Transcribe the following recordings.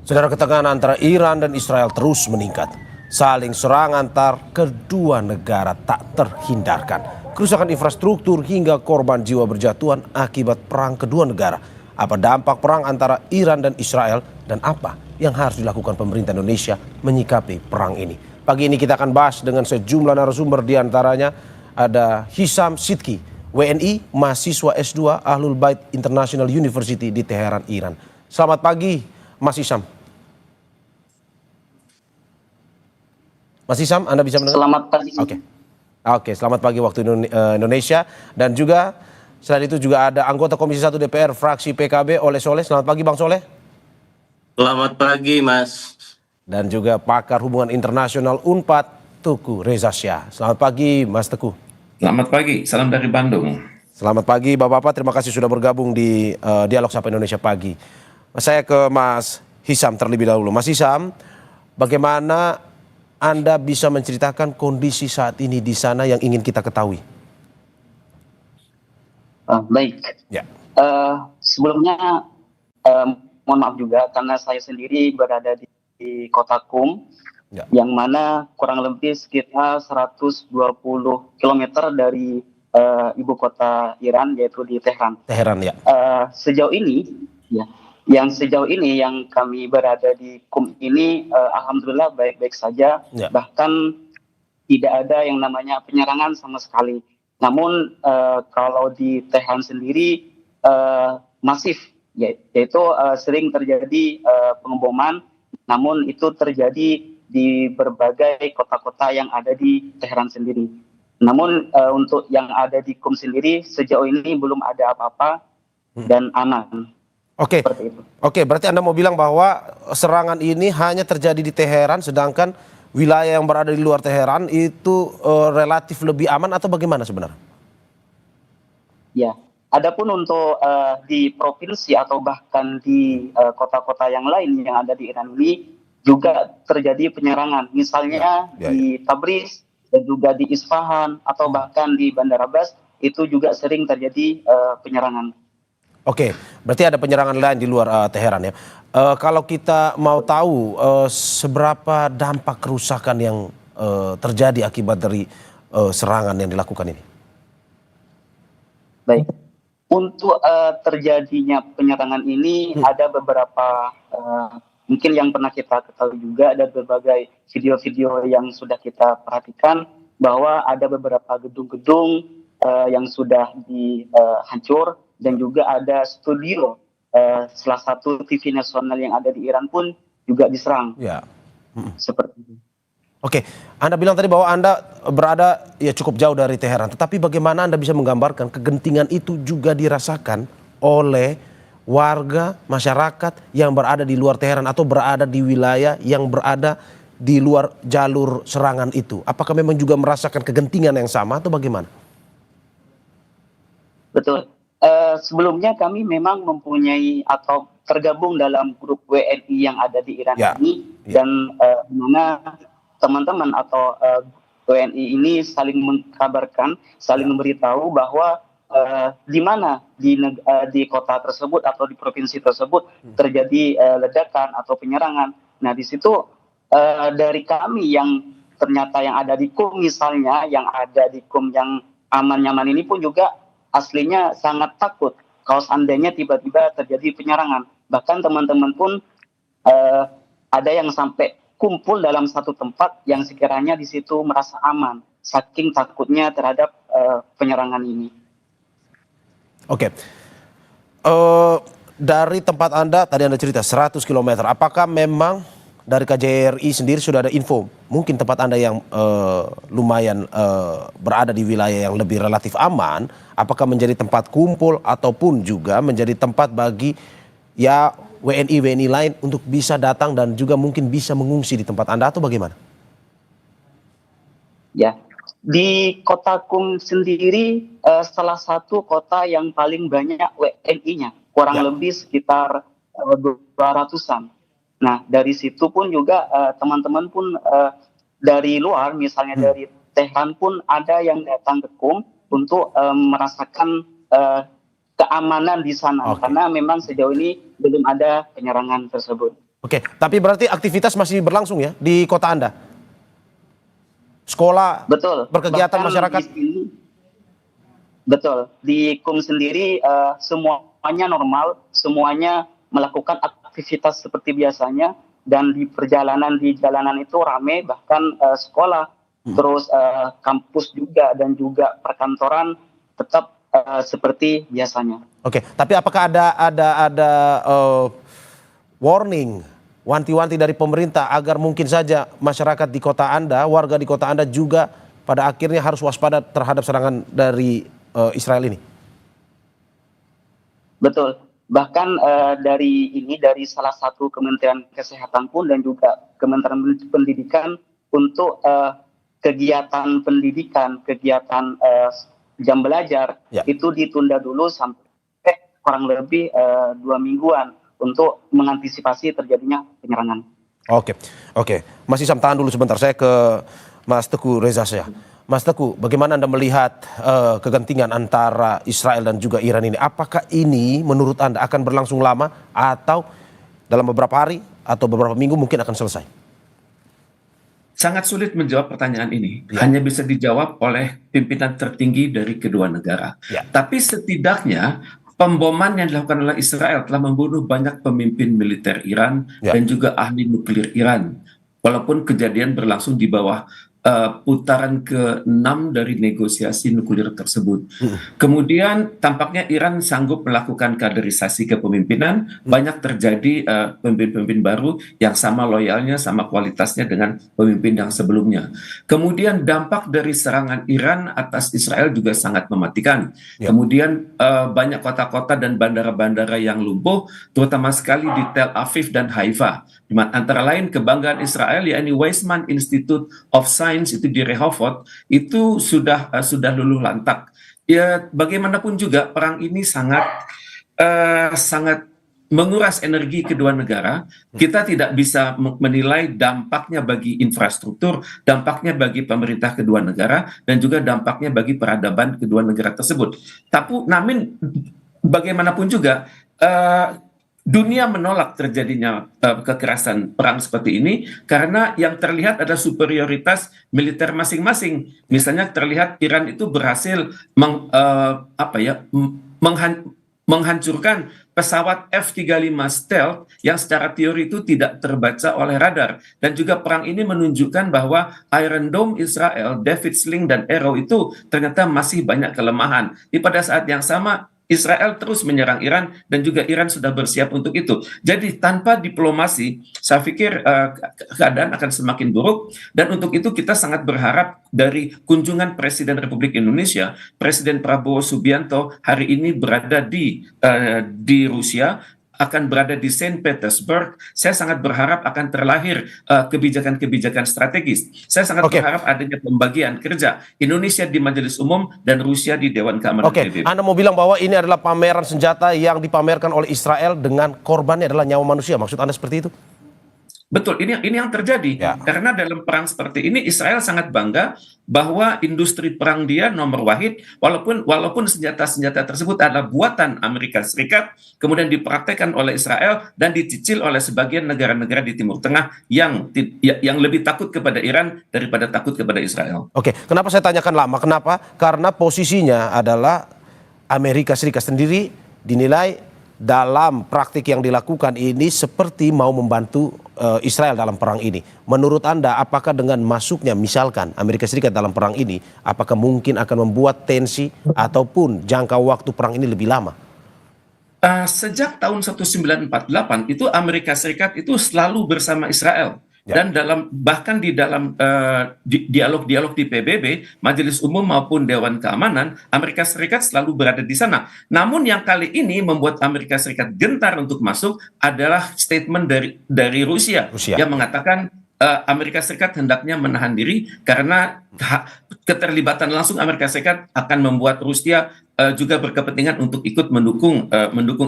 Saudara, ketegangan antara Iran dan Israel terus meningkat. Saling serang antar kedua negara tak terhindarkan. Kerusakan infrastruktur hingga korban jiwa berjatuhan akibat perang kedua negara. Apa dampak perang antara Iran dan Israel dan apa yang harus dilakukan pemerintah Indonesia menyikapi perang ini? Pagi ini kita akan bahas dengan sejumlah narasumber, di antaranya ada Hisam Sidki, WNI, mahasiswa S2 Ahlul Bait International University di Teheran, Iran. Selamat pagi, Mas Hisam. Mas Hisam, Anda bisa mendengar? Selamat pagi. Oke, selamat pagi waktu Indonesia. Dan juga selain itu juga ada anggota Komisi 1 DPR fraksi PKB Oleh Soleh. Selamat pagi Bang Soleh. Selamat pagi Mas. Dan juga pakar hubungan internasional UNPAD Teguh Reza Shah. Selamat pagi Mas Teguh. Selamat pagi, salam dari Bandung. Selamat pagi Bapak-Bapak, terima kasih sudah bergabung di Dialog Sapa Indonesia Pagi. Saya ke Mas Hisam terlebih dahulu. Mas Hisam, bagaimana Anda bisa menceritakan kondisi saat ini di sana yang ingin kita ketahui? Baik. Ya. Sebelumnya mohon maaf juga karena saya sendiri berada di kota Qum, Ya. yang mana kurang lebih sekitar 120 km dari ibu kota Iran, yaitu di Tehran. Teheran, ya. Sejauh ini, ya, sejauh ini yang kami berada di Qum ini, alhamdulillah baik-baik saja. Ya. Bahkan tidak ada yang namanya penyerangan sama sekali. Namun kalau di Tehran sendiri masif, yaitu sering terjadi pengeboman. Namun itu terjadi di berbagai kota-kota yang ada di Tehran sendiri. Namun untuk yang ada di Qum sendiri sejauh ini belum ada apa-apa dan aman. Oke. Seperti itu. Oke, berarti Anda mau bilang bahwa serangan ini hanya terjadi di Teheran, sedangkan wilayah yang berada di luar Teheran itu relatif lebih aman, atau bagaimana sebenarnya? Ya, adapun untuk di provinsi atau bahkan di kota-kota yang lain yang ada di Iran ini juga terjadi penyerangan. Misalnya di Tabriz dan juga di Isfahan atau bahkan di Bandar Abbas itu juga sering terjadi penyerangan. Oke, berarti ada penyerangan lain di luar Teheran, ya. Kalau kita mau tahu seberapa dampak kerusakan yang terjadi akibat dari serangan yang dilakukan ini? Baik, untuk terjadinya penyerangan ini ada beberapa, mungkin yang pernah kita ketahui juga, ada berbagai video-video yang sudah kita perhatikan bahwa ada beberapa gedung-gedung yang sudah dihancur. Dan juga ada studio salah satu TV nasional yang ada di Iran pun juga diserang. Ya. Seperti itu. Oke, Anda bilang tadi bahwa Anda berada ya cukup jauh dari Teheran. Tetapi bagaimana Anda bisa menggambarkan kegentingan itu juga dirasakan oleh warga masyarakat yang berada di luar Teheran atau berada di wilayah yang berada di luar jalur serangan itu? Apakah memang juga merasakan kegentingan yang sama atau bagaimana? Betul. Sebelumnya kami memang mempunyai atau tergabung dalam grup WNI yang ada di Iran ini, dan mana teman-teman atau WNI ini saling mengkabarkan, saling memberitahu bahwa di mana di kota tersebut atau di provinsi tersebut terjadi ledakan atau penyerangan. Nah, di situ dari kami yang ternyata yang ada di Qum misalnya, yang ada di Qum yang aman-nyaman ini pun juga aslinya sangat takut kalau seandainya tiba-tiba terjadi penyerangan. Bahkan teman-teman pun ada yang sampai kumpul dalam satu tempat yang sekiranya di situ merasa aman, saking takutnya terhadap penyerangan ini. Oke. Dari tempat Anda, tadi Anda cerita 100 km, apakah memang dari KJRI sendiri sudah ada info, mungkin tempat Anda yang lumayan berada di wilayah yang lebih relatif aman, apakah menjadi tempat kumpul ataupun juga menjadi tempat bagi ya WNI lain untuk bisa datang dan juga mungkin bisa mengungsi di tempat Anda, atau bagaimana? Ya, di kota Qum sendiri salah satu kota yang paling banyak WNI-nya, kurang lebih sekitar 200-an. Nah, dari situ pun juga teman-teman pun dari luar, misalnya dari Tehran pun ada yang datang ke Qum untuk merasakan keamanan di sana. Karena memang sejauh ini belum ada penyerangan tersebut. Oke, tapi berarti aktivitas masih berlangsung ya di kota Anda? Sekolah, Betul. berkegiatan Bahkan masyarakat? di sini, betul. Di KUM sendiri semuanya normal, semuanya melakukan aktivitas seperti biasanya, dan di jalanan itu ramai, bahkan sekolah, terus kampus juga, dan juga perkantoran tetap seperti biasanya. Oke, tapi apakah ada warning, wanti-wanti dari pemerintah agar mungkin saja masyarakat di kota Anda, warga di kota Anda juga pada akhirnya harus waspada terhadap serangan dari Israel ini? Betul. Bahkan dari salah satu Kementerian Kesehatan pun, dan juga Kementerian Pendidikan, untuk kegiatan pendidikan, kegiatan jam belajar, Ya. itu ditunda dulu sampai kurang lebih 2 mingguan untuk mengantisipasi terjadinya penyerangan. Oke. Mas Isam, tahan dulu sebentar. Saya ke Mas Teguh Reza Syah. Mas Teguh, bagaimana Anda melihat kegentingan antara Israel dan juga Iran ini? Apakah ini menurut Anda akan berlangsung lama atau dalam beberapa hari atau beberapa minggu mungkin akan selesai? Sangat sulit menjawab pertanyaan ini. Ya. Hanya bisa dijawab oleh pimpinan tertinggi dari kedua negara. Ya. Tapi setidaknya pemboman yang dilakukan oleh Israel telah membunuh banyak pemimpin militer Iran Ya. dan juga ahli nuklir Iran. Walaupun kejadian berlangsung di bawah putaran ke-6 dari negosiasi nuklir tersebut. Kemudian tampaknya Iran sanggup melakukan kaderisasi kepemimpinan, banyak terjadi pemimpin-pemimpin baru yang sama loyalnya, sama kualitasnya dengan pemimpin yang sebelumnya. Kemudian dampak dari serangan Iran atas Israel juga sangat mematikan. Ya. Kemudian banyak kota-kota dan bandara-bandara yang lumpuh, terutama sekali di Tel Aviv dan Haifa. Antara lain kebanggaan Israel, yakni Weizmann Institute of Science itu di Rehovot, itu sudah luluh lantak. Ya, bagaimanapun juga perang ini sangat menguras energi kedua negara. Kita tidak bisa menilai dampaknya bagi infrastruktur, dampaknya bagi pemerintah kedua negara, dan juga dampaknya bagi peradaban kedua negara tersebut. Namun bagaimanapun juga dunia menolak terjadinya kekerasan perang seperti ini karena yang terlihat ada superioritas militer masing-masing. Misalnya terlihat Iran itu berhasil menghancurkan pesawat F-35 stealth yang secara teori itu tidak terbaca oleh radar. Dan juga perang ini menunjukkan bahwa Iron Dome Israel, David Sling dan Arrow itu ternyata masih banyak kelemahan. Pada saat yang sama Israel terus menyerang Iran dan juga Iran sudah bersiap untuk itu. Jadi tanpa diplomasi, saya pikir keadaan akan semakin buruk, dan untuk itu kita sangat berharap dari kunjungan Presiden Republik Indonesia, Presiden Prabowo Subianto hari ini berada di Rusia, akan berada di Saint Petersburg. Saya sangat berharap akan terlahir kebijakan-kebijakan strategis. Saya sangat berharap adanya pembagian kerja Indonesia di Majelis Umum dan Rusia di Dewan Keamanan PBB. Anda mau bilang bahwa ini adalah pameran senjata yang dipamerkan oleh Israel dengan korbannya adalah nyawa manusia. Maksud Anda seperti itu? Betul, ini yang terjadi. Ya. Karena dalam perang seperti ini Israel sangat bangga bahwa industri perang dia nomor wahid, walaupun senjata-senjata tersebut adalah buatan Amerika Serikat, kemudian dipraktekkan oleh Israel dan dicicil oleh sebagian negara-negara di Timur Tengah yang lebih takut kepada Iran daripada takut kepada Israel. Oke, kenapa saya tanyakan lama? Kenapa? Karena posisinya adalah Amerika Serikat sendiri dinilai dalam praktik yang dilakukan ini seperti mau membantu Israel dalam perang ini. Menurut Anda, apakah dengan masuknya misalkan Amerika Serikat dalam perang ini, apakah mungkin akan membuat tensi ataupun jangka waktu perang ini lebih lama? Sejak tahun 1948 itu Amerika Serikat itu selalu bersama Israel. Dan bahkan di dalam dialog-dialog di PBB, Majelis Umum maupun Dewan Keamanan, Amerika Serikat selalu berada di sana. Namun yang kali ini membuat Amerika Serikat gentar untuk masuk adalah statement dari Rusia yang mengatakan Amerika Serikat hendaknya menahan diri karena keterlibatan langsung Amerika Serikat akan membuat Rusia juga berkepentingan untuk ikut mendukung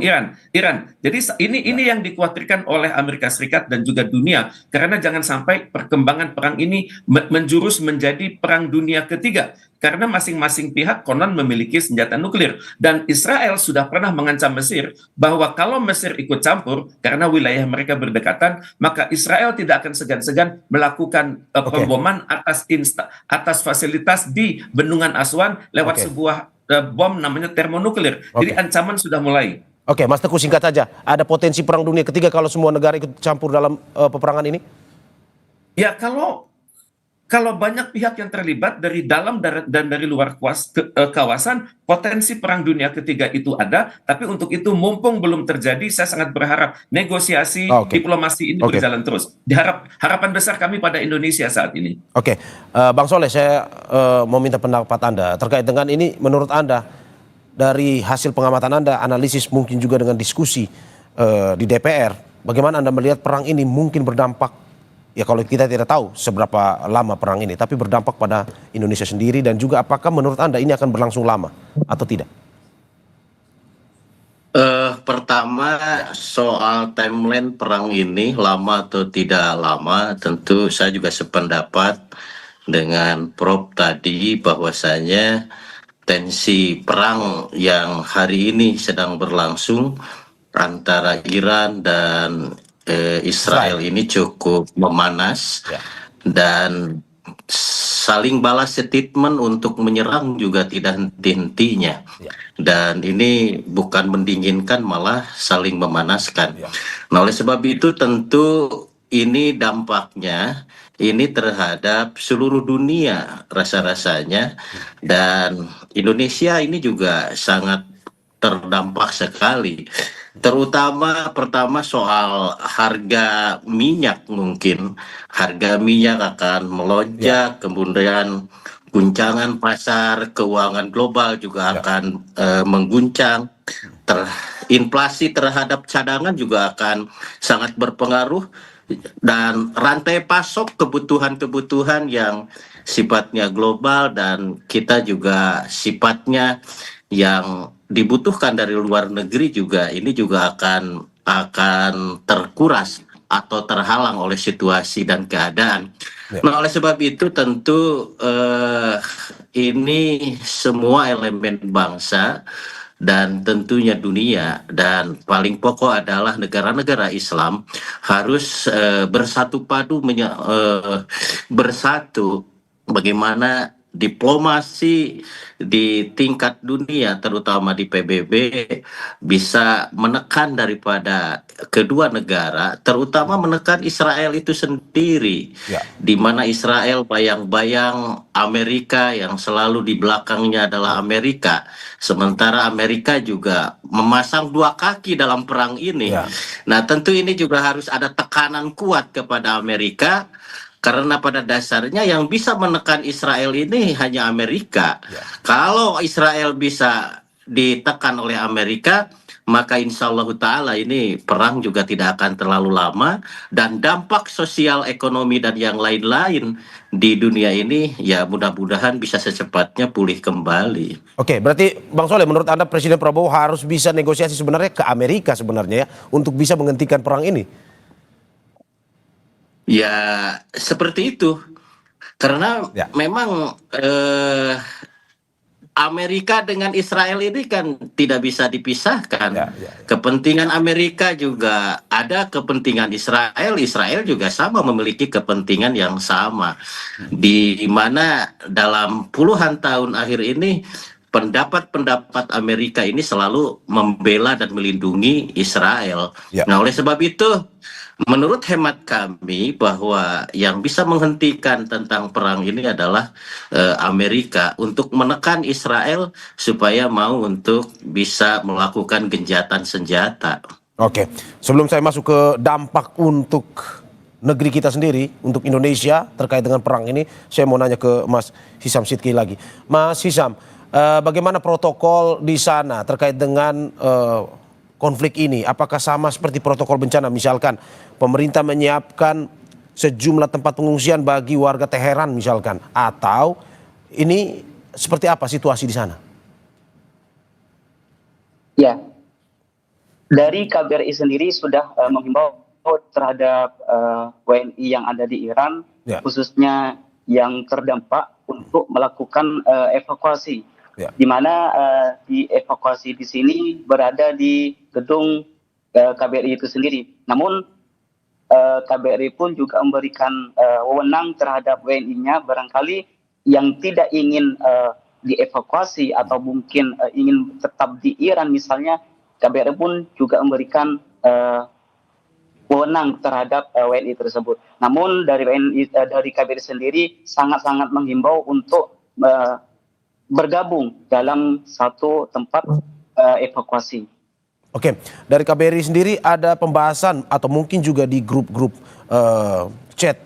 Iran. Jadi ini yang dikhawatirkan oleh Amerika Serikat dan juga dunia, karena jangan sampai perkembangan perang ini menjurus menjadi perang dunia ketiga, karena masing-masing pihak konon memiliki senjata nuklir, dan Israel sudah pernah mengancam Mesir bahwa kalau Mesir ikut campur karena wilayah mereka berdekatan, maka Israel tidak akan segan-segan melakukan pemboman atas fasilitas di Bendungan Aswan lewat sebuah bom namanya termonuklir. Jadi ancaman sudah mulai. Oke, Mas Teguh, singkat saja, ada potensi perang dunia ketiga kalau semua negara ikut campur dalam peperangan ini? Ya, kalau banyak pihak yang terlibat dari dalam dan dari luar kawasan, potensi perang dunia ketiga itu ada. Tapi untuk itu, mumpung belum terjadi, saya sangat berharap negosiasi diplomasi ini berjalan terus. Harapan besar kami pada Indonesia saat ini. Oke, Bang Soleh, saya mau minta pendapat Anda terkait dengan ini. Menurut Anda, dari hasil pengamatan Anda, analisis mungkin juga dengan diskusi di DPR, bagaimana Anda melihat perang ini mungkin berdampak? Ya, kalau kita tidak tahu seberapa lama perang ini, tapi berdampak pada Indonesia sendiri, dan juga apakah menurut Anda ini akan berlangsung lama atau tidak? Pertama, soal timeline perang ini lama atau tidak lama, tentu saya juga sependapat dengan Prof tadi, bahwasanya tensi perang yang hari ini sedang berlangsung antara Iran dan Israel ini cukup memanas, dan saling balas statement untuk menyerang juga tidak henti-hentinya, dan ini bukan mendinginkan, malah saling memanaskan. Nah, oleh sebab itu tentu ini dampaknya ini terhadap seluruh dunia rasa-rasanya, dan Indonesia ini juga sangat terdampak sekali. Terutama pertama soal harga minyak, mungkin harga minyak akan melonjak, kemudian guncangan pasar keuangan global juga akan mengguncang, inflasi terhadap cadangan juga akan sangat berpengaruh, dan rantai pasok kebutuhan-kebutuhan yang sifatnya global dan kita juga sifatnya yang dibutuhkan dari luar negeri juga, ini juga akan terkuras atau terhalang oleh situasi dan keadaan. Nah, oleh sebab itu tentu ini semua elemen bangsa dan tentunya dunia, dan paling pokok adalah negara-negara Islam harus bersatu padu bersatu bagaimana diplomasi di tingkat dunia, terutama di PBB, bisa menekan daripada kedua negara, terutama menekan Israel itu sendiri, di mana Israel bayang-bayang Amerika, yang selalu di belakangnya adalah Amerika, sementara Amerika juga memasang dua kaki dalam perang ini. Nah, tentu ini juga harus ada tekanan kuat kepada Amerika, karena pada dasarnya yang bisa menekan Israel ini hanya Amerika. Kalau Israel bisa ditekan oleh Amerika, maka insya Allah ta'ala ini perang juga tidak akan terlalu lama, dan dampak sosial, ekonomi, dan yang lain-lain di dunia ini ya mudah-mudahan bisa secepatnya pulih kembali. Oke, berarti Bang Soleh, menurut Anda Presiden Prabowo harus bisa negosiasi sebenarnya ke Amerika sebenarnya ya, untuk bisa menghentikan perang ini? Ya, seperti itu. Karena memang Amerika dengan Israel ini kan tidak bisa dipisahkan. Kepentingan Amerika juga ada, kepentingan Israel. Israel juga sama memiliki kepentingan yang sama. Di mana dalam puluhan tahun akhir ini pendapat-pendapat Amerika ini selalu membela dan melindungi Israel. Nah, oleh sebab itu, menurut hemat kami bahwa yang bisa menghentikan tentang perang ini adalah Amerika, untuk menekan Israel supaya mau untuk bisa melakukan gencatan senjata. Oke, sebelum saya masuk ke dampak untuk negeri kita sendiri, untuk Indonesia terkait dengan perang ini, saya mau nanya ke Mas Hisam Sidki lagi. Mas Hisam, bagaimana protokol di sana terkait dengan konflik ini? Apakah sama seperti protokol bencana? Misalkan pemerintah menyiapkan sejumlah tempat pengungsian bagi warga Teheran misalkan, atau ini seperti apa situasi di sana? Ya, dari KBRI sendiri sudah menghimbau terhadap WNI yang ada di Iran, Ya. khususnya yang terdampak untuk melakukan evakuasi, di mana dievakuasi di sini berada di gedung KBRI itu sendiri. Namun KBRI pun juga memberikan wewenang terhadap WNI-nya barangkali yang tidak ingin dievakuasi atau mungkin ingin tetap di Iran misalnya, KBRI pun juga memberikan wewenang terhadap WNI tersebut. Namun dari dari KBRI sendiri sangat-sangat menghimbau untuk bergabung dalam satu tempat evakuasi. Oke, dari KBRI sendiri ada pembahasan atau mungkin juga di grup-grup chat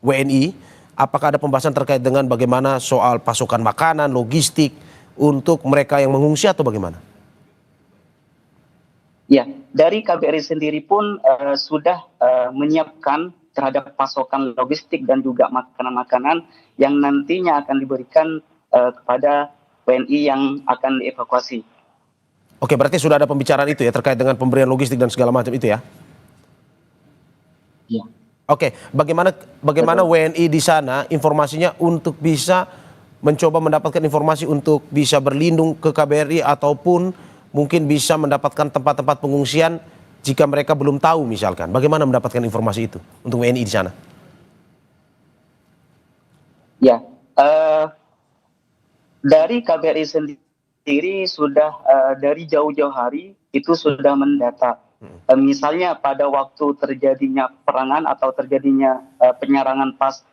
WNI, apakah ada pembahasan terkait dengan bagaimana soal pasokan makanan, logistik untuk mereka yang mengungsi atau bagaimana? Ya, dari KBRI sendiri pun sudah menyiapkan terhadap pasokan logistik dan juga makanan-makanan yang nantinya akan diberikan kepada WNI yang akan dievakuasi. Oke, berarti sudah ada pembicaraan itu ya terkait dengan pemberian logistik dan segala macam itu ya? Ya. Oke, bagaimana WNI di sana informasinya untuk bisa mencoba mendapatkan informasi untuk bisa berlindung ke KBRI ataupun mungkin bisa mendapatkan tempat-tempat pengungsian jika mereka belum tahu misalkan. Bagaimana mendapatkan informasi itu untuk WNI di sana? Ya, dari KBRI sendiri sudah dari jauh-jauh hari itu sudah mendata. Misalnya pada waktu terjadinya perangan atau terjadinya penyerangan pas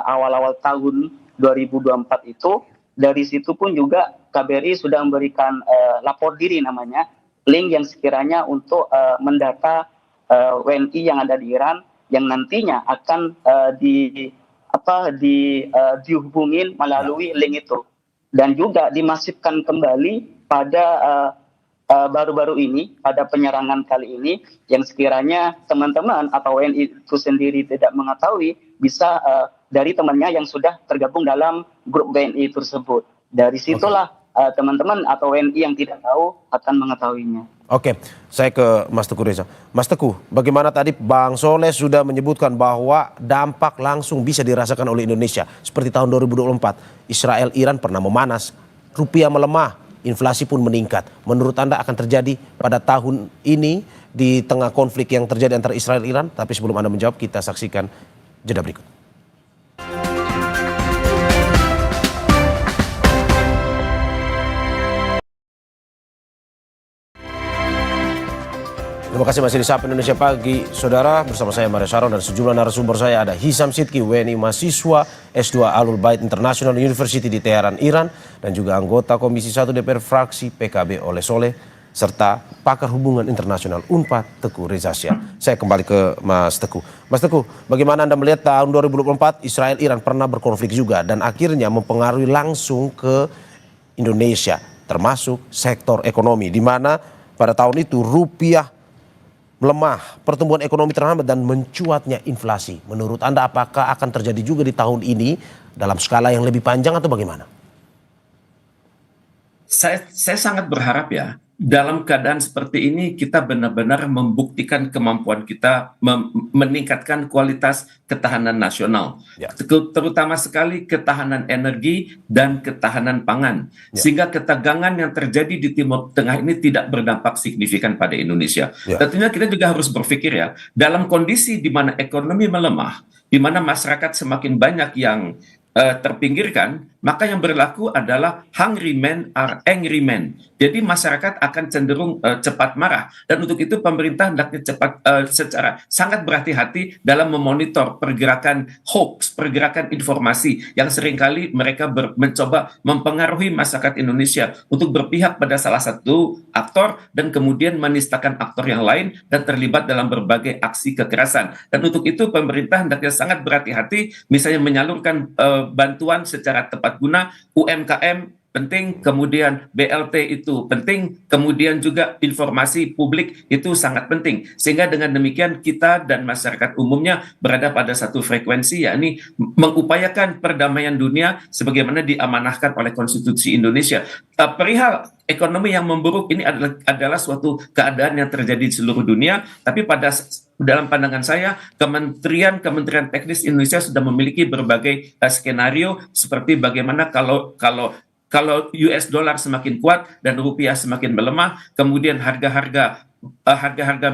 awal-awal tahun 2024 itu, dari situ pun juga KBRI sudah memberikan lapor diri namanya, link yang sekiranya untuk mendata WNI yang ada di Iran yang nantinya akan dihubungin melalui link itu, dan juga dimasifkan kembali pada baru-baru ini pada penyerangan kali ini yang sekiranya teman-teman atau WNI itu sendiri tidak mengetahui bisa dari temannya yang sudah tergabung dalam grup WNI tersebut. Dari situlah teman-teman atau WNI yang tidak tahu akan mengetahuinya. Oke, saya ke Mas Teguh Reza. Mas Teguh, bagaimana tadi Bang Soleh sudah menyebutkan bahwa dampak langsung bisa dirasakan oleh Indonesia. Seperti tahun 2024, Israel-Iran pernah memanas, rupiah melemah, inflasi pun meningkat. Menurut Anda akan terjadi pada tahun ini di tengah konflik yang terjadi antara Israel-Iran? Tapi sebelum Anda menjawab, kita saksikan jeda berikut. Terima kasih masih di Sapa Indonesia Pagi, saudara. Bersama saya Mario Saron dan sejumlah narasumber saya ada Hisam Sidki, WNI mahasiswa S2 Alul Bait International University di Teheran, Iran, dan juga anggota Komisi 1 DPR fraksi PKB Oleh Soleh, serta pakar hubungan internasional UNPAD Teguh Reza Syah. Saya kembali ke Mas Teguh. Mas Teguh, bagaimana Anda melihat tahun 2024 Israel-Iran pernah berkonflik juga dan akhirnya mempengaruhi langsung ke Indonesia, termasuk sektor ekonomi, di mana pada tahun itu rupiah melemah, pertumbuhan ekonomi terhambat dan mencuatnya inflasi. Menurut Anda apakah akan terjadi juga di tahun ini dalam skala yang lebih panjang atau bagaimana? Saya sangat berharap ya, dalam keadaan seperti ini kita benar-benar membuktikan kemampuan kita meningkatkan kualitas ketahanan nasional, terutama sekali ketahanan energi dan ketahanan pangan, sehingga ketegangan yang terjadi di Timur Tengah ini tidak berdampak signifikan pada Indonesia. Tentunya kita juga harus berpikir ya, dalam kondisi di mana ekonomi melemah, di mana masyarakat semakin banyak yang terpinggirkan, maka yang berlaku adalah hungry men are angry men. Jadi masyarakat akan cenderung cepat marah, dan untuk itu pemerintah hendaknya secara sangat berhati-hati dalam memonitor pergerakan hoax, pergerakan informasi yang seringkali mereka mencoba mempengaruhi masyarakat Indonesia untuk berpihak pada salah satu aktor dan kemudian menistakan aktor yang lain dan terlibat dalam berbagai aksi kekerasan. Dan untuk itu pemerintah hendaknya sangat berhati-hati, misalnya menyalurkan bantuan secara tepat guna, UMKM penting, kemudian BLT itu penting, kemudian juga informasi publik itu sangat penting. Sehingga dengan demikian kita dan masyarakat umumnya berada pada satu frekuensi, yakni mengupayakan perdamaian dunia sebagaimana diamanahkan oleh Konstitusi Indonesia. Perihal ekonomi yang memburuk ini adalah suatu keadaan yang terjadi di seluruh dunia, tapi dalam pandangan saya, kementerian teknis Indonesia sudah memiliki berbagai skenario seperti bagaimana kalau US dollar semakin kuat dan rupiah semakin melemah, kemudian harga-harga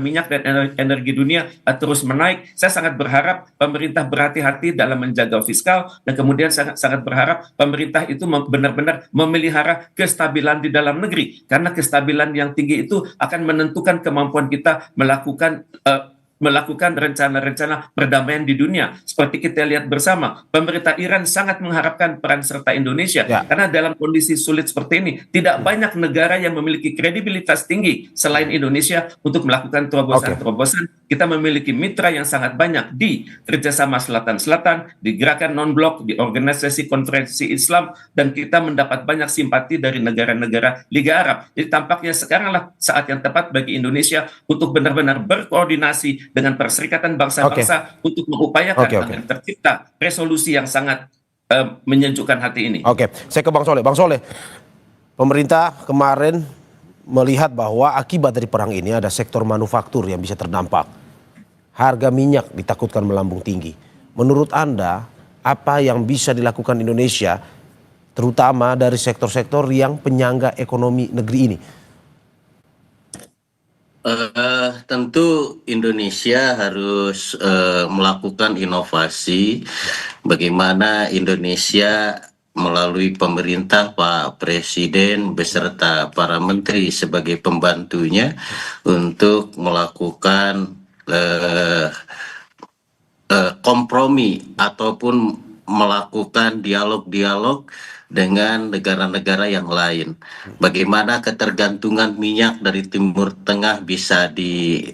minyak dan energi dunia terus menaik. Saya sangat berharap pemerintah berhati-hati dalam menjaga fiskal, dan kemudian sangat berharap pemerintah itu benar-benar memelihara kestabilan di dalam negeri, karena kestabilan yang tinggi itu akan menentukan kemampuan kita melakukan rencana-rencana perdamaian di dunia. Seperti kita lihat bersama, pemerintah Iran sangat mengharapkan peran serta Indonesia, karena dalam kondisi sulit seperti ini tidak banyak negara yang memiliki kredibilitas tinggi selain Indonesia untuk melakukan terobosan-terobosan. Kita memiliki mitra yang sangat banyak di kerjasama Selatan-Selatan, di gerakan non-blok, di organisasi konferensi Islam, dan kita mendapat banyak simpati dari negara-negara Liga Arab. Jadi tampaknya sekaranglah saat yang tepat bagi Indonesia untuk benar-benar berkoordinasi dengan Perserikatan Bangsa-Bangsa untuk mengupayakan agar tercipta resolusi yang sangat menyejukkan hati ini. Saya ke Bang Soleh. Bang Soleh, pemerintah kemarin melihat bahwa akibat dari perang ini ada sektor manufaktur yang bisa terdampak. Harga minyak ditakutkan melambung tinggi. Menurut Anda, apa yang bisa dilakukan Indonesia, terutama dari sektor-sektor yang penyangga ekonomi negeri ini? Tentu Indonesia harus melakukan inovasi. Bagaimana Indonesia melalui pemerintah, Pak Presiden beserta para menteri sebagai pembantunya untuk melakukan kompromi ataupun melakukan dialog-dialog dengan negara-negara yang lain. Bagaimana ketergantungan minyak dari Timur Tengah bisa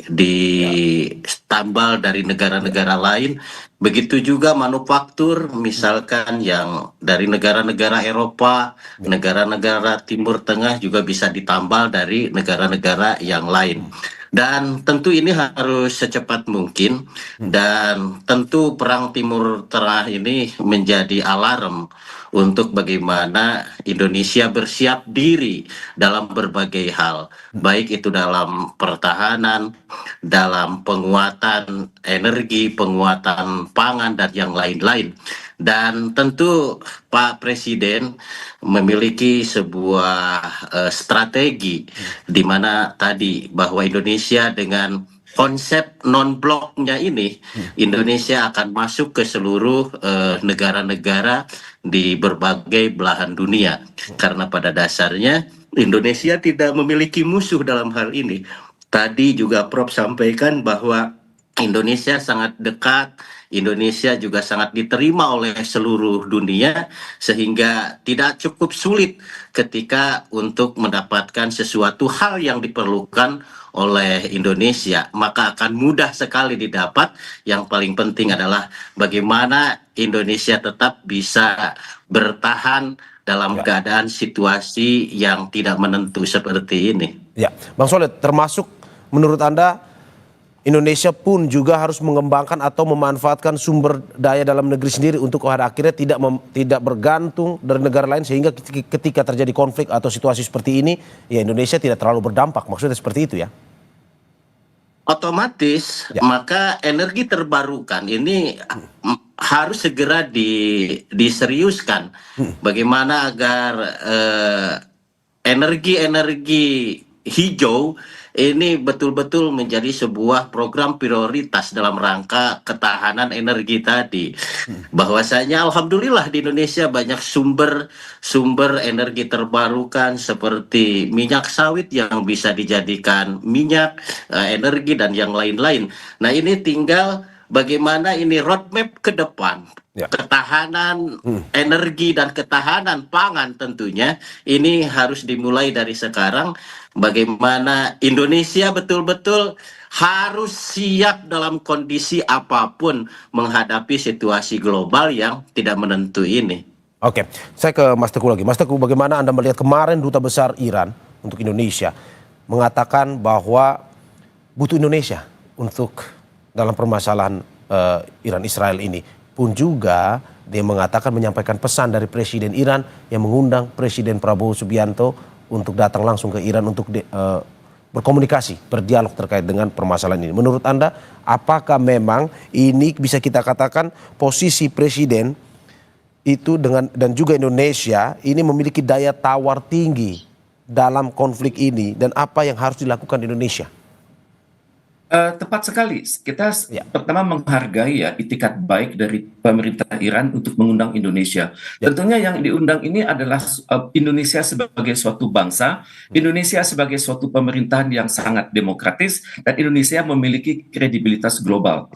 ditambal dari negara-negara lain. Begitu juga manufaktur, misalkan yang dari negara-negara Eropa, negara-negara Timur Tengah juga bisa ditambal dari negara-negara yang lain. Dan tentu ini harus secepat mungkin, dan tentu perang Timur Tengah ini menjadi alarm untuk bagaimana Indonesia bersiap diri dalam berbagai hal, baik itu dalam pertahanan, dalam penguatan energi, penguatan pangan, dan yang lain-lain. Dan tentu Pak Presiden memiliki sebuah strategi di mana tadi bahwa Indonesia dengan konsep non-bloknya ini, Indonesia akan masuk ke seluruh negara-negara di berbagai belahan dunia. Karena pada dasarnya Indonesia tidak memiliki musuh dalam hal ini. Tadi juga Prof sampaikan bahwa Indonesia sangat dekat, Indonesia juga sangat diterima oleh seluruh dunia, sehingga tidak cukup sulit ketika untuk mendapatkan sesuatu hal yang diperlukan oleh Indonesia, maka akan mudah sekali didapat. Yang paling penting adalah bagaimana Indonesia tetap bisa bertahan dalam keadaan situasi yang tidak menentu seperti ini. Ya, Bang Soleh, termasuk menurut Anda Indonesia pun juga harus mengembangkan atau memanfaatkan sumber daya dalam negeri sendiri untuk pada akhirnya tidak bergantung dari negara lain, sehingga ketika terjadi konflik atau situasi seperti ini, ya Indonesia tidak terlalu berdampak. Maksudnya seperti itu ya? Otomatis, maka energi terbarukan ini harus segera diseriuskan. Bagaimana agar energi hijau ini betul-betul menjadi sebuah program prioritas dalam rangka ketahanan energi tadi. Bahwasanya alhamdulillah di Indonesia banyak sumber energi terbarukan seperti minyak sawit yang bisa dijadikan minyak, energi, dan yang lain-lain. Nah, ini tinggal bagaimana ini roadmap ke depan. Ketahanan energi dan ketahanan pangan tentunya ini harus dimulai dari sekarang. Bagaimana Indonesia betul-betul harus siap dalam kondisi apapun menghadapi situasi global yang tidak menentu ini. Oke, saya ke Mas Teguh lagi. Mas Teguh, bagaimana Anda melihat kemarin Duta Besar Iran untuk Indonesia mengatakan bahwa butuh Indonesia untuk dalam permasalahan Iran Israel ini. Pun juga dia mengatakan menyampaikan pesan dari Presiden Iran yang mengundang Presiden Prabowo Subianto untuk datang langsung ke Iran untuk berkomunikasi, berdialog terkait dengan permasalahan ini. Menurut Anda, apakah memang ini bisa kita katakan posisi Presiden itu dan juga Indonesia ini memiliki daya tawar tinggi dalam konflik ini, dan apa yang harus dilakukan Indonesia? Tepat sekali. Kita pertama menghargai ya itikat baik dari pemerintah Iran untuk mengundang Indonesia. Tentunya yang diundang ini adalah Indonesia sebagai suatu bangsa, Indonesia sebagai suatu pemerintahan yang sangat demokratis, dan Indonesia memiliki kredibilitas global.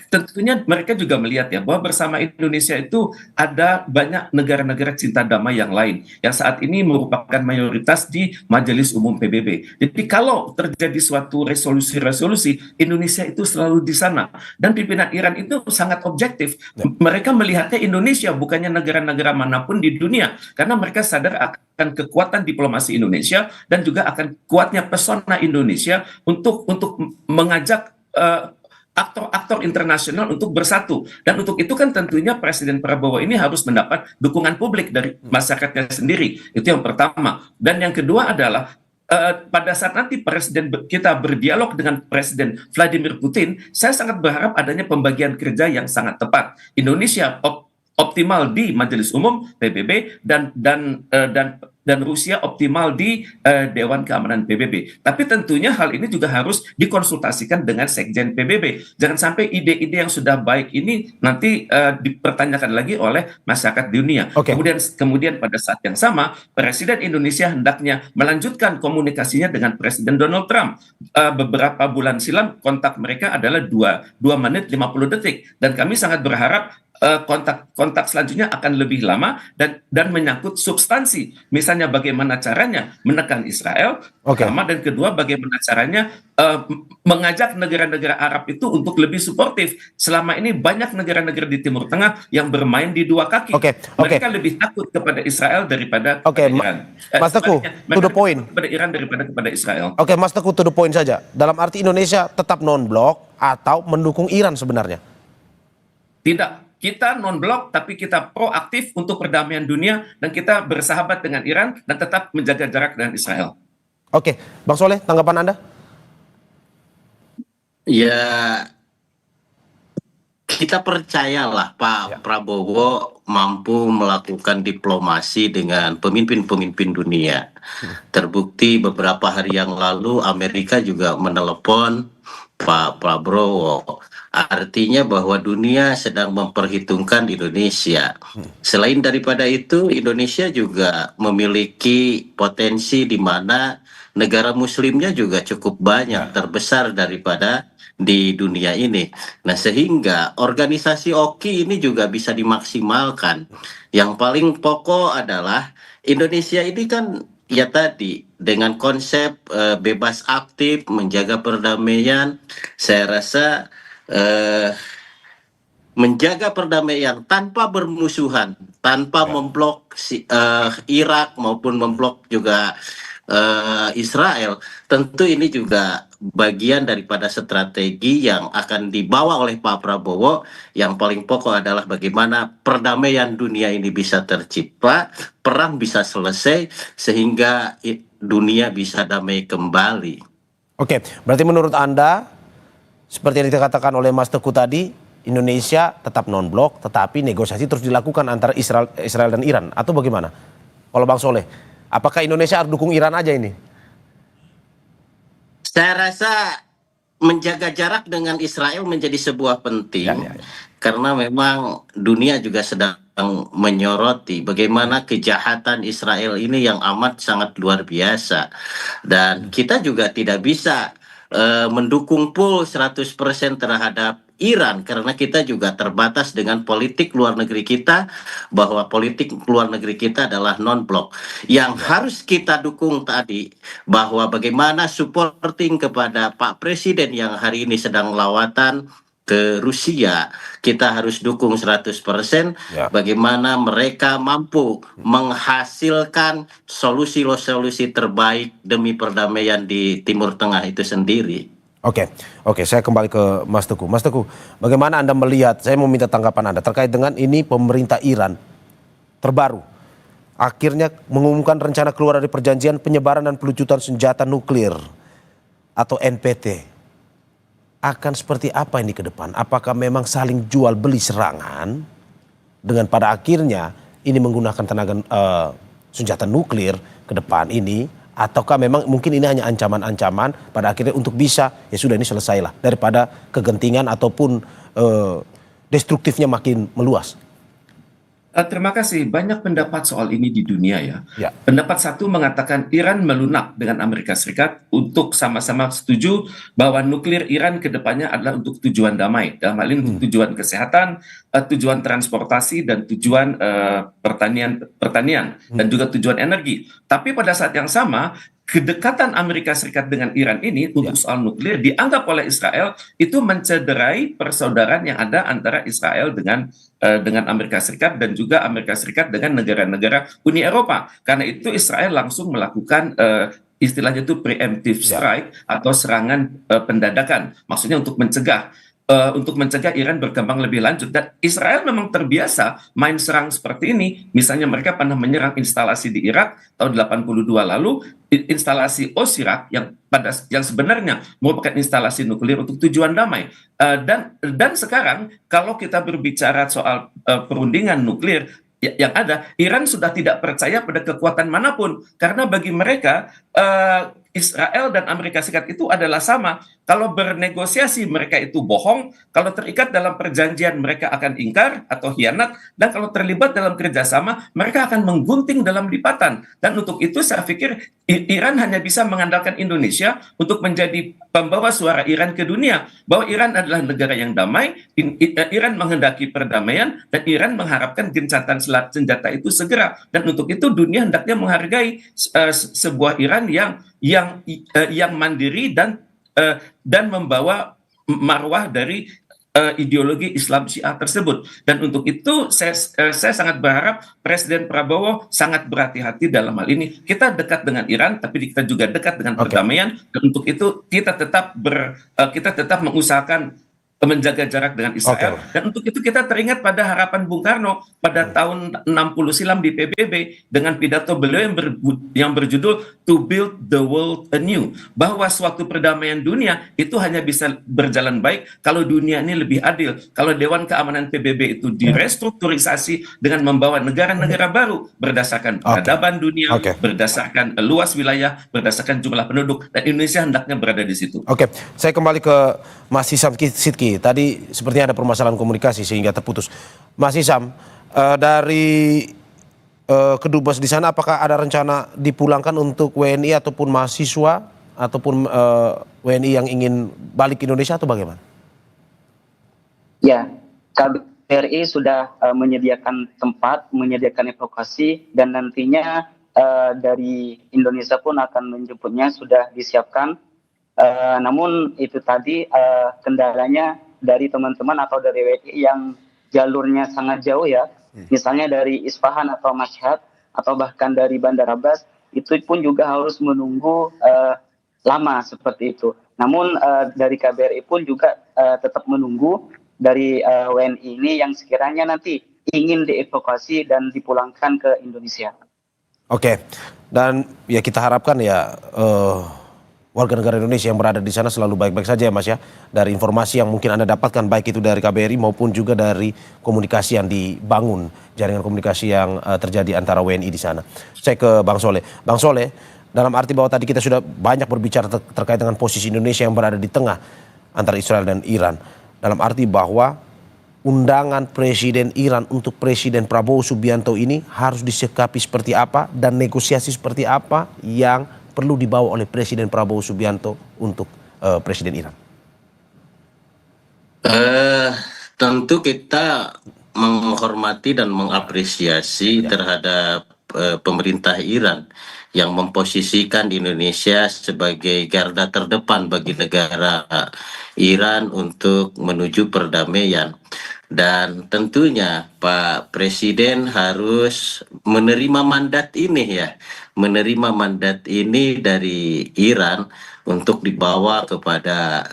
Tentunya mereka juga melihat ya bahwa bersama Indonesia itu ada banyak negara-negara cinta damai yang lain yang saat ini merupakan mayoritas di Majelis Umum PBB. Jadi kalau terjadi suatu resolusi Indonesia itu selalu di sana, dan pimpinan Iran itu sangat objektif. Mereka melihatnya Indonesia bukannya negara-negara manapun di dunia, karena mereka sadar akan kekuatan diplomasi Indonesia dan juga akan kuatnya pesona Indonesia untuk mengajak aktor-aktor internasional untuk bersatu. Dan untuk itu kan tentunya Presiden Prabowo ini harus mendapat dukungan publik dari masyarakatnya sendiri. Itu yang pertama. Dan yang kedua adalah pada saat nanti Presiden kita berdialog dengan Presiden Vladimir Putin, saya sangat berharap adanya pembagian kerja yang sangat tepat. Indonesia optimal di Majelis Umum PBB dan Rusia optimal di Dewan Keamanan PBB. Tapi tentunya hal ini juga harus dikonsultasikan dengan Sekjen PBB. Jangan sampai ide-ide yang sudah baik ini nanti dipertanyakan lagi oleh masyarakat dunia. Kemudian pada saat yang sama, Presiden Indonesia hendaknya melanjutkan komunikasinya dengan Presiden Donald Trump. Beberapa bulan silam kontak mereka adalah 2 menit 50 detik. Dan kami sangat berharap kontak selanjutnya akan lebih lama dan menyangkut substansi. Misalnya bagaimana caranya menekan Israel, pertama, dan kedua bagaimana caranya mengajak negara-negara Arab itu untuk lebih suportif. Selama ini banyak negara-negara di Timur Tengah yang bermain di dua kaki. Mereka lebih takut kepada Israel daripada Iran. Mas Teguh, to the point. Kepada Iran daripada kepada Israel. Mas Teguh, to the point saja. Dalam arti Indonesia tetap non-blok atau mendukung Iran sebenarnya? Tidak. Kita non-blok, tapi kita proaktif untuk perdamaian dunia, dan kita bersahabat dengan Iran dan tetap menjaga jarak dengan Israel. Bang Soleh, tanggapan Anda? Ya, kita percayalah Pak Prabowo mampu melakukan diplomasi dengan pemimpin-pemimpin dunia. Terbukti beberapa hari yang lalu Amerika juga menelepon Pak Prabowo. Artinya bahwa dunia sedang memperhitungkan Indonesia. Selain daripada itu, Indonesia juga memiliki potensi di mana negara muslimnya juga cukup banyak, terbesar daripada di dunia ini. Nah, sehingga organisasi OKI ini juga bisa dimaksimalkan. Yang paling pokok adalah Indonesia ini kan ya tadi dengan konsep bebas aktif, menjaga perdamaian, saya rasa menjaga perdamaian tanpa bermusuhan, tanpa memblok Irak maupun memblok juga Israel, tentu ini juga bagian daripada strategi yang akan dibawa oleh Pak Prabowo. Yang paling pokok adalah bagaimana perdamaian dunia ini bisa tercipta, perang bisa selesai, sehingga dunia bisa damai kembali. Berarti menurut Anda, seperti yang dikatakan oleh Mas Teguh tadi, Indonesia tetap non-blok, tetapi negosiasi terus dilakukan antara Israel dan Iran, atau bagaimana? Kalau Bang Soleh, apakah Indonesia harus dukung Iran aja ini? Saya rasa menjaga jarak dengan Israel menjadi sebuah penting, karena memang dunia juga sedang menyoroti bagaimana kejahatan Israel ini yang amat sangat luar biasa, dan kita juga tidak bisa mendukung full 100% terhadap Iran, karena kita juga terbatas dengan politik luar negeri kita, bahwa politik luar negeri kita adalah non-blok. Yang harus kita dukung tadi, bahwa bagaimana supporting kepada Pak Presiden yang hari ini sedang lawatan ke Rusia, kita harus dukung 100%. Ya. Bagaimana mereka mampu menghasilkan solusi-solusi terbaik demi perdamaian di Timur Tengah itu sendiri. Oke, saya kembali ke Mas Teguh. Mas Teguh, bagaimana Anda melihat, saya mau minta tanggapan Anda terkait dengan ini pemerintah Iran terbaru akhirnya mengumumkan rencana keluar dari perjanjian penyebaran dan pelucutan senjata nuklir atau NPT. Akan seperti apa ini ke depan? Apakah memang saling jual beli serangan dengan pada akhirnya ini menggunakan tenaga senjata nuklir ke depan ini, ataukah memang mungkin ini hanya ancaman-ancaman pada akhirnya untuk bisa ya sudah ini selesailah daripada kegentingan ataupun destruktifnya makin meluas? Terima kasih. Banyak pendapat soal ini di dunia ya. Ya. Pendapat satu mengatakan Iran melunak dengan Amerika Serikat untuk sama-sama setuju bahwa nuklir Iran ke depannya adalah untuk tujuan damai. Dalam hal ini untuk tujuan kesehatan, tujuan transportasi, dan tujuan pertanian dan juga tujuan energi. Tapi pada saat yang sama, kedekatan Amerika Serikat dengan Iran ini untuk soal nuklir dianggap oleh Israel itu mencederai persaudaraan yang ada antara Israel dengan Amerika Serikat dan juga Amerika Serikat dengan negara-negara Uni Eropa. Karena itu Israel langsung melakukan istilahnya itu preemptive strike atau serangan pendadakan. Maksudnya untuk mencegah Iran berkembang lebih lanjut. Dan Israel memang terbiasa main serang seperti ini. Misalnya mereka pernah menyerang instalasi di Irak tahun 82 lalu, instalasi Osirak yang sebenarnya merupakan instalasi nuklir untuk tujuan damai. Dan sekarang kalau kita berbicara soal perundingan nuklir yang ada, Iran sudah tidak percaya pada kekuatan manapun karena bagi mereka Israel dan Amerika Serikat itu adalah sama. Kalau bernegosiasi mereka itu bohong, kalau terikat dalam perjanjian mereka akan ingkar atau khianat, dan kalau terlibat dalam kerjasama mereka akan menggunting dalam lipatan. Dan untuk itu saya pikir Iran hanya bisa mengandalkan Indonesia untuk menjadi pembawa suara Iran ke dunia, bahwa Iran adalah negara yang damai, Iran menghendaki perdamaian, dan Iran mengharapkan gencatan senjata itu segera. Dan untuk itu dunia hendaknya menghargai sebuah Iran yang mandiri dan membawa marwah dari ideologi Islam Syiah tersebut. Dan untuk itu saya sangat berharap Presiden Prabowo sangat berhati-hati dalam hal ini. Kita dekat dengan Iran, tapi kita juga dekat dengan perdamaian. Dan untuk itu kita tetap mengusahakan menjaga jarak dengan Israel. Dan untuk itu kita teringat pada harapan Bung Karno pada tahun 60 silam di PBB dengan pidato beliau yang berjudul To Build the World Anew, bahwa suatu perdamaian dunia itu hanya bisa berjalan baik kalau dunia ini lebih adil, kalau Dewan Keamanan PBB itu direstrukturisasi dengan membawa negara-negara baru berdasarkan peradaban dunia, berdasarkan luas wilayah, berdasarkan jumlah penduduk, dan Indonesia hendaknya berada di situ. Saya kembali ke Mas Hisam Sidki. Tadi sepertinya ada permasalahan komunikasi sehingga terputus. Mas Hisam, dari kedubes di sana apakah ada rencana dipulangkan untuk WNI ataupun mahasiswa ataupun WNI yang ingin balik ke Indonesia atau bagaimana? Ya, KBRI sudah menyediakan tempat, menyediakan evakuasi, dan nantinya dari Indonesia pun akan menjemputnya, sudah disiapkan. Namun itu tadi kendalanya dari teman-teman atau dari WNI yang jalurnya sangat jauh ya, misalnya dari Isfahan atau Mashhad atau bahkan dari Bandar Abbas, itu pun juga harus menunggu lama seperti itu. Namun dari KBRI pun juga tetap menunggu dari WNI ini yang sekiranya nanti ingin dievakuasi dan dipulangkan ke Indonesia. Dan ya kita harapkan ya warga negara Indonesia yang berada di sana selalu baik-baik saja ya Mas ya. Dari informasi yang mungkin Anda dapatkan baik itu dari KBRI maupun juga dari komunikasi yang dibangun, jaringan komunikasi yang terjadi antara WNI di sana. Saya ke Bang Soleh. Bang Soleh, dalam arti bahwa tadi kita sudah banyak berbicara terkait dengan posisi Indonesia yang berada di tengah antara Israel dan Iran. Dalam arti bahwa undangan Presiden Iran untuk Presiden Prabowo Subianto ini harus disikapi seperti apa dan negosiasi seperti apa yang perlu dibawa oleh Presiden Prabowo Subianto untuk Presiden Iran? Tentu kita menghormati dan mengapresiasi terhadap pemerintah Iran yang memposisikan Indonesia sebagai garda terdepan bagi negara Iran untuk menuju perdamaian. Dan tentunya Pak Presiden harus menerima mandat ini ya, menerima mandat ini dari Iran untuk dibawa kepada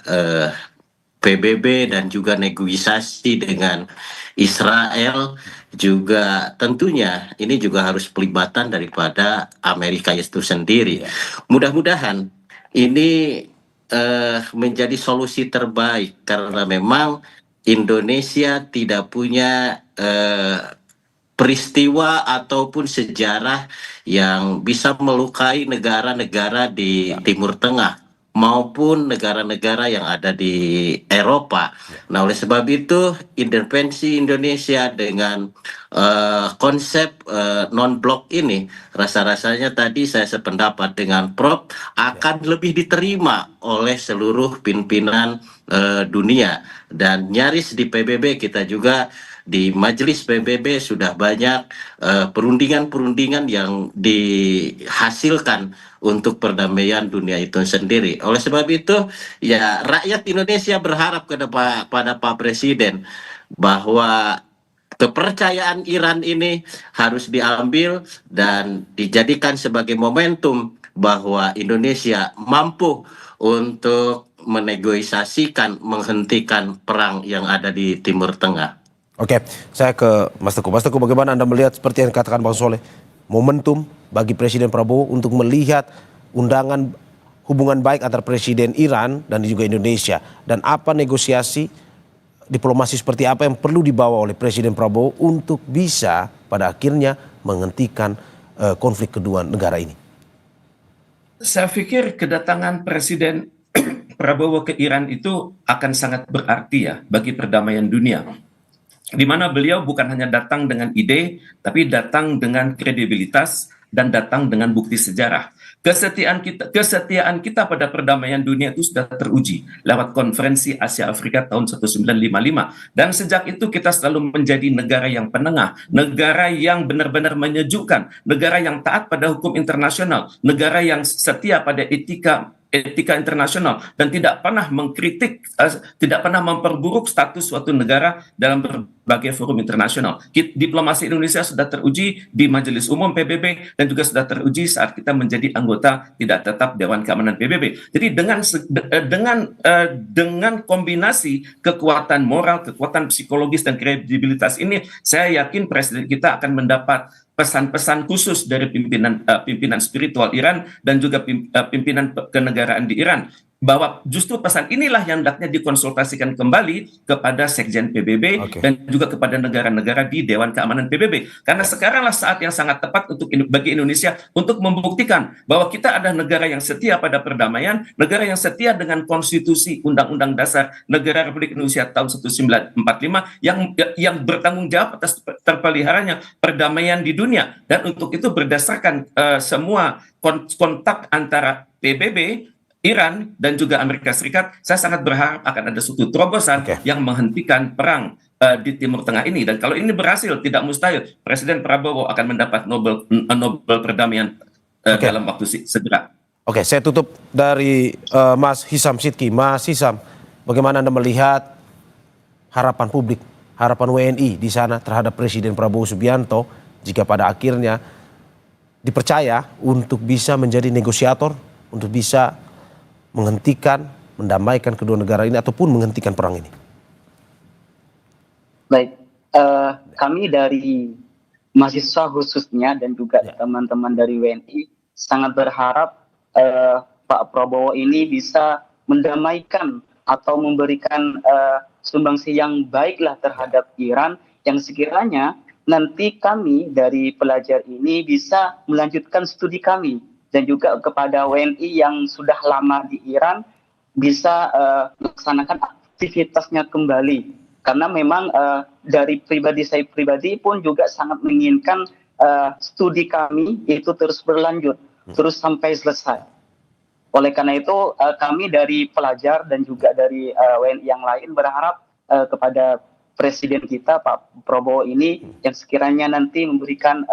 PBB dan juga negosiasi dengan Israel, juga tentunya ini juga harus pelibatan daripada Amerika itu sendiri. Mudah-mudahan ini menjadi solusi terbaik karena memang Indonesia tidak punya peristiwa ataupun sejarah yang bisa melukai negara-negara di Timur Tengah maupun negara-negara yang ada di Eropa. Nah, oleh sebab itu intervensi Indonesia dengan konsep non-blok ini, rasa-rasanya tadi saya sependapat dengan Prof akan lebih diterima oleh seluruh pimpinan dunia, dan nyaris di PBB kita juga di Majelis PBB sudah banyak perundingan-perundingan yang dihasilkan untuk perdamaian dunia itu sendiri. Oleh sebab itu, ya rakyat Indonesia berharap pada Pak Presiden bahwa kepercayaan Iran ini harus diambil dan dijadikan sebagai momentum bahwa Indonesia mampu untuk menegosiasikan, menghentikan perang yang ada di Timur Tengah. Oke, saya ke Mas Teguh. Mas Teguh, bagaimana Anda melihat seperti yang dikatakan Bang Soleh, momentum bagi Presiden Prabowo untuk melihat undangan hubungan baik antara Presiden Iran dan juga Indonesia, dan apa negosiasi diplomasi seperti apa yang perlu dibawa oleh Presiden Prabowo untuk bisa pada akhirnya menghentikan konflik kedua negara ini? Saya pikir kedatangan Presiden Prabowo ke Iran itu akan sangat berarti ya bagi perdamaian dunia, di mana beliau bukan hanya datang dengan ide, tapi datang dengan kredibilitas dan datang dengan bukti sejarah. Kesetiaan kita pada perdamaian dunia itu sudah teruji lewat konferensi Asia Afrika tahun 1955. Dan sejak itu kita selalu menjadi negara yang penengah, negara yang benar-benar menyejukkan, negara yang taat pada hukum internasional, negara yang setia pada etika internasional, dan tidak pernah mengkritik, tidak pernah memperburuk status suatu negara dalam berbagai forum internasional. Diplomasi Indonesia sudah teruji di Majelis Umum PBB dan juga sudah teruji saat kita menjadi anggota tidak tetap Dewan Keamanan PBB. Jadi dengan kombinasi kekuatan moral, kekuatan psikologis dan kredibilitas ini, saya yakin Presiden kita akan mendapat pesan-pesan khusus dari pimpinan spiritual Iran dan juga pimpinan kenegaraan di Iran, bahwa justru pesan inilah yang hendaknya dikonsultasikan kembali kepada Sekjen PBB dan juga kepada negara-negara di Dewan Keamanan PBB. Karena sekaranglah saat yang sangat tepat bagi Indonesia untuk membuktikan bahwa kita adalah negara yang setia pada perdamaian, negara yang setia dengan konstitusi Undang-Undang Dasar Negara Republik Indonesia tahun 1945 yang bertanggung jawab atas terpeliharanya perdamaian di dunia. Dan untuk itu berdasarkan semua kontak antara PBB, Iran dan juga Amerika Serikat, saya sangat berharap akan ada suatu terobosan yang menghentikan perang di Timur Tengah ini. Dan kalau ini berhasil, tidak mustahil Presiden Prabowo akan mendapat Nobel perdamaian dalam waktu segera. Oke, saya tutup dari Mas Hisam Sidki. Mas Hisam, bagaimana Anda melihat harapan publik, harapan WNI di sana terhadap Presiden Prabowo Subianto jika pada akhirnya dipercaya untuk bisa menjadi negosiator, untuk bisa menghentikan, mendamaikan kedua negara ini ataupun menghentikan perang ini? Baik, kami dari mahasiswa khususnya dan juga teman-teman dari WNI sangat berharap Pak Prabowo ini bisa mendamaikan atau memberikan sumbangsi yang baiklah terhadap Iran, yang sekiranya nanti kami dari pelajar ini bisa melanjutkan studi kami, dan juga kepada WNI yang sudah lama di Iran bisa melaksanakan aktivitasnya kembali. Karena memang dari saya pribadi pun juga sangat menginginkan studi kami itu terus berlanjut, terus sampai selesai. Oleh karena itu kami dari pelajar dan juga dari WNI yang lain berharap kepada Presiden kita Pak Prabowo ini yang sekiranya nanti memberikan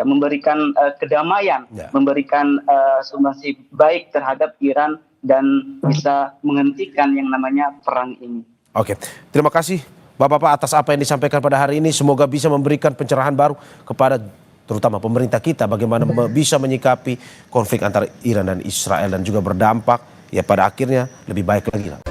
memberikan kedamaian, Ya. memberikan sumbangsi baik terhadap Iran dan bisa menghentikan yang namanya perang ini. Oke, terima kasih Bapak-Bapak atas apa yang disampaikan pada hari ini. Semoga bisa memberikan pencerahan baru kepada terutama pemerintah kita bagaimana bisa menyikapi konflik antara Iran dan Israel dan juga berdampak ya pada akhirnya lebih baik lagi lah.